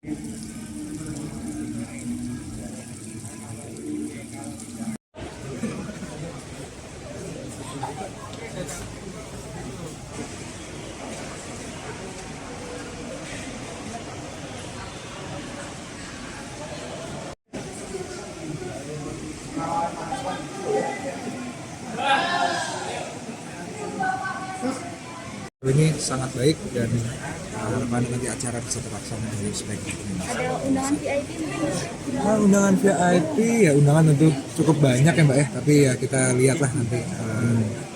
Ini sangat baik dan harapan nanti acara bisa terlaksana dengan sebaik mungkin. Ada undangan VIP mungkin? Nah, undangan VIP ya undangan tentu cukup banyak ya Mbak ya, tapi ya kita lihatlah nanti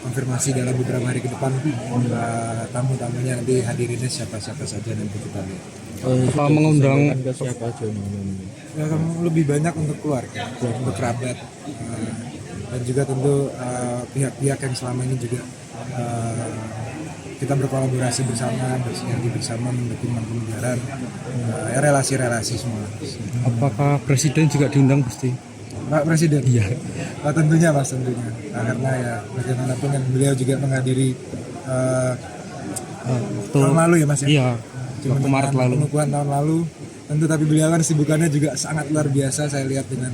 konfirmasi dalam beberapa hari ke depan tamu-tamunya nanti hadirinnya siapa-siapa saja nanti kita lihat. Mengundang siapa aja? Ya, lebih banyak untuk keluarga, untuk kerabat, dan juga tentu pihak-pihak yang selama ini juga kita berkolaborasi bersama, bersinergi bersama mendukung Mangkunegaran, relasi-relasi semua. Apakah presiden juga diundang pasti? Pak Presiden? Iya. Tentunya Mas, tentunya. Karena ya bagaimanapun kan beliau juga menghadiri tahun lalu ya Mas ya? Iya, waktu Maret lalu. Pengukuhan tahun lalu. Tentu tapi beliau kan kesibukannya juga sangat luar biasa, saya lihat dengan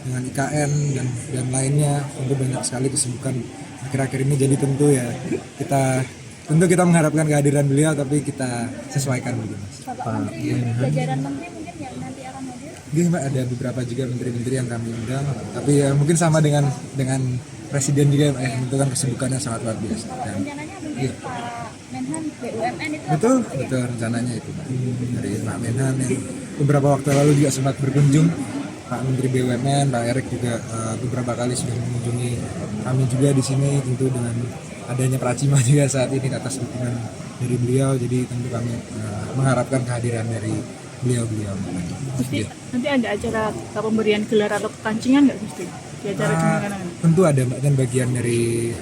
IKN dan lainnya, tentu banyak sekali kesibukan akhir-akhir ini, jadi tentu ya kita mengharapkan kehadiran beliau, tapi kita sesuaikan begitu Mas. Bapak Menteri, jajaran Menteri mungkin yang nanti akan hadir? Iya Mbak, ada beberapa juga menteri-menteri yang kami undang, tapi ya mungkin sama dengan Presiden juga ya, tentu kan kesibukannya sangat luar biasa. Kalau rencananya mungkin Pak Menhan BUMN itu Betul, apa ya? betul rencananya itu Pak. Dari Pak Menhan yang beberapa waktu lalu juga sempat berkunjung, Pak Menteri BUMN, Pak Erik juga beberapa kali sudah mengunjungi kami juga di sini, tentu dengan adanya Pracima juga saat ini atas dukungan dari beliau, jadi tentu kami mengharapkan kehadiran dari beliau-beliau. Gusti, nanti ada acara pemberian gelar atau kekancingan nggak Gusti? Di acara kemenangan? Tentu ada Mbak, dan bagian dari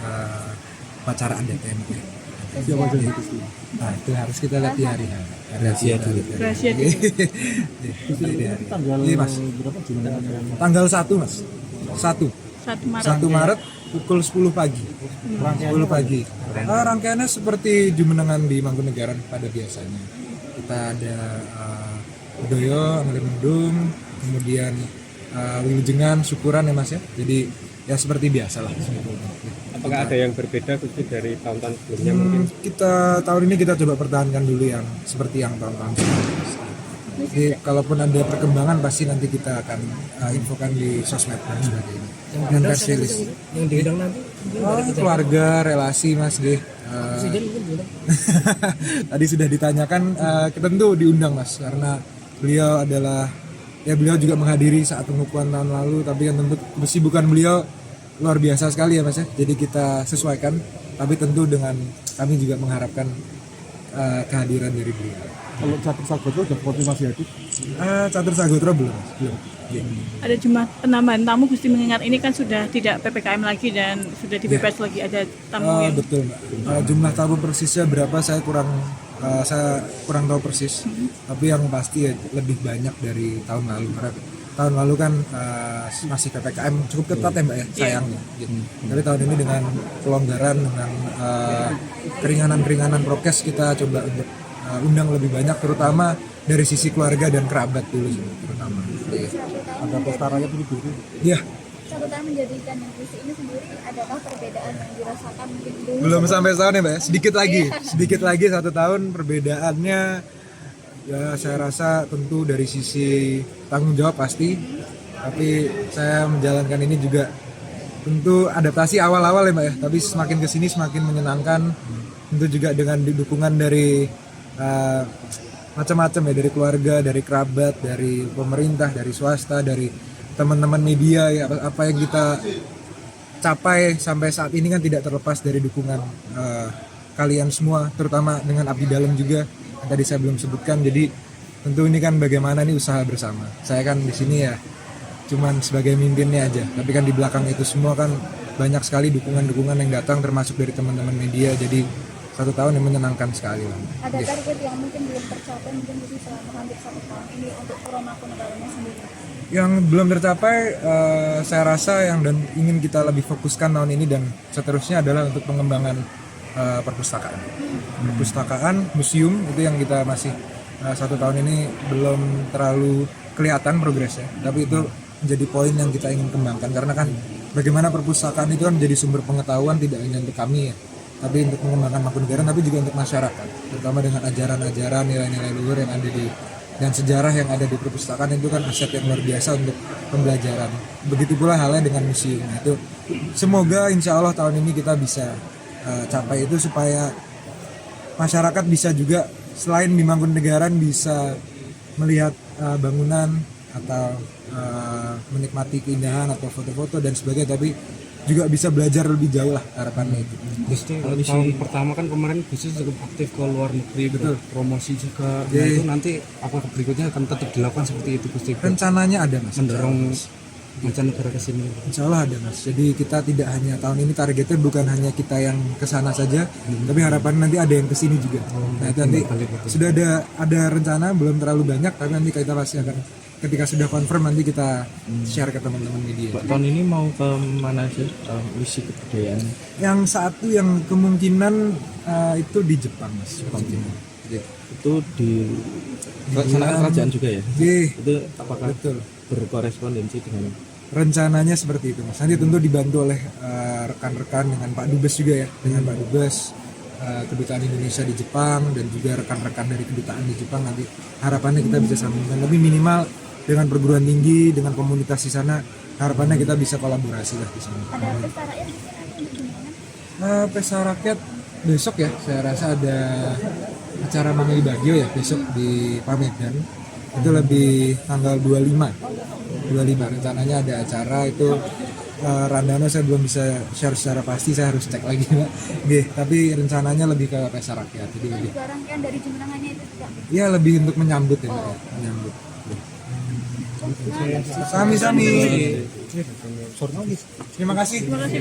upacara adat ya. Siapa aja itu? Nah itu harus kita lihat di hari Rahasia dulu. Rahasia dulu. Tanggal Iya Mas. berapa Juni? Tanggal 1 Mas. 1 Maret. 1 Maret pukul 10 pagi. 10 pagi. Rangkaiannya seperti jumenengan di Mangkunegaran pada biasanya. Kita ada Doyo, Ngelindung, kemudian Wilujengan, syukuran ya Mas ya. Jadi ya seperti biasa lah. Apakah ada yang berbeda khusus dari tahun-tahun sebelumnya mungkin? Kita tahun ini kita coba pertahankan dulu yang seperti yang tahun-tahun sebelumnya. Jadi kalaupun ada perkembangan pasti nanti kita akan infokan di sosmed dan sebagainya. Dan press release. Yang diundang nanti? Keluarga, relasi Mas G. Tadi sudah ditanyakan, tentu diundang Mas, karena beliau adalah beliau juga menghadiri saat pengukuhan tahun lalu, tapi kan tentu kesibukan beliau luar biasa sekali ya Mas ya. Jadi kita sesuaikan, tapi tentu dengan kami juga mengharapkan kehadiran dari beliau. Kalau Catur Sagotra udah konfirmasi hadir? Catur Sagotra belum. Ya. Ada jumlah penambahan tamu Gusti, mengingat ini kan sudah tidak PPKM lagi dan sudah dibebas lagi, ada tamu yang Betul Mbak. Jumlah tamu persisnya berapa saya kurang tahu persis. Tapi yang pasti ya, lebih banyak dari tahun lalu. Karena tahun lalu kan masih PPKM cukup ketat ya Mbak ya, sayangnya. Gitu. Tapi tahun ini dengan kelonggaran, dengan keringanan prokes, kita coba untuk undang lebih banyak, terutama dari sisi keluarga dan kerabat dulu terutama. Ada pestaranya dulu. Iya. Satu tahun menjadikan yang Gusti ini sendiri, adakah perbedaan yang dirasakan mungkin dulu? Belum sampai setahun ya Mbak ya? Sedikit lagi 1 tahun perbedaannya. Ya saya rasa tentu dari sisi tanggung jawab pasti, tapi saya menjalankan ini juga tentu adaptasi awal-awal ya Mbak ya, tapi semakin kesini semakin menyenangkan, tentu juga dengan dukungan dari macam-macam ya, dari keluarga, dari kerabat, dari pemerintah, dari swasta, dari teman-teman media ya. Apa yang kita capai sampai saat ini kan tidak terlepas dari dukungan kalian semua, terutama dengan Abdi Dalam juga yang tadi saya belum sebutkan. Jadi tentu ini kan bagaimana nih usaha bersama. Saya kan di sini ya cuman sebagai mimpinnya aja, tapi kan di belakang itu semua kan banyak sekali dukungan-dukungan yang datang, termasuk dari teman-teman media. Jadi 1 tahun yang menyenangkan sekali lah. Ada target yang mungkin belum tercapai mungkin Gusti selama hampir 1 tahun ini untuk Mangkunegarannya sendiri? Yang belum tercapai saya rasa dan ingin kita lebih fokuskan tahun ini dan seterusnya adalah untuk pengembangan perpustakaan, museum itu yang kita masih 1 tahun ini belum terlalu kelihatan progresnya, tapi itu menjadi poin yang kita ingin kembangkan karena kan bagaimana perpustakaan itu kan menjadi sumber pengetahuan tidak hanya untuk kami ya, tapi untuk mengembangkan Mangkunegaran, tapi juga untuk masyarakat, terutama dengan ajaran-ajaran, nilai-nilai luhur yang ada di dan sejarah yang ada di perpustakaan itu kan aset yang luar biasa untuk pembelajaran. Begitu pula halnya dengan museum. Nah, itu semoga insya Allah tahun ini kita bisa capai itu supaya masyarakat bisa juga selain di Mangkunegaran bisa melihat bangunan atau menikmati keindahan atau foto-foto dan sebagainya, tapi juga bisa belajar lebih jauh lah harapannya itu. Gusti, kalau tahun pertama kan kemarin Gusti cukup aktif ke luar negeri, Betul. promosi juga. Nah, Jadi, itu nanti apa berikutnya akan tetap dilakukan seperti itu Gusti? rencananya ada mas, Mendorong mancanegara ke sini. insya Allah ada mas. Jadi kita tidak hanya tahun ini targetnya bukan hanya kita yang ke sana saja, tapi harapan nanti ada yang ke sini juga. Nah itu nanti sudah ada rencana, belum terlalu banyak, tapi nanti kita pasti akan ketika sudah confirm nanti kita share ke teman-teman media. Pak, tahun ini mau ke mana sih misi kebudayaan? Yang satu yang kemungkinan itu di Jepang mas. Iya. Itu di sana kerajaan juga ya? Iya, Itu apakah betul. berkorespondensi dengan Rencananya seperti itu mas. Nanti tentu dibantu oleh rekan-rekan dengan Pak Dubes juga ya, dengan Pak Dubes kedutaan Indonesia di Jepang dan juga rekan-rekan dari kedutaan di Jepang. Nanti harapannya kita bisa sambungkan lebih minimal dengan perguruan tinggi, dengan komunitas di sana. Harapannya kita bisa kolaborasi lah di sana. Ada pesta rakyat untuk gimana? Pesta rakyat besok ya, saya rasa ada acara Mangli Bagio ya besok di Pamedan. Itu lebih tanggal 25 rencananya ada acara itu. Randana saya belum bisa share secara pasti, saya harus cek lagi Mbak. Oke, tapi rencananya lebih ke pesta rakyat, jadi lebih Juga rangkaian dari jemenangannya itu juga. ya lebih untuk menyambut ya Mbak ya, menyambut. Sami-sami. Terima kasih. Terima kasih.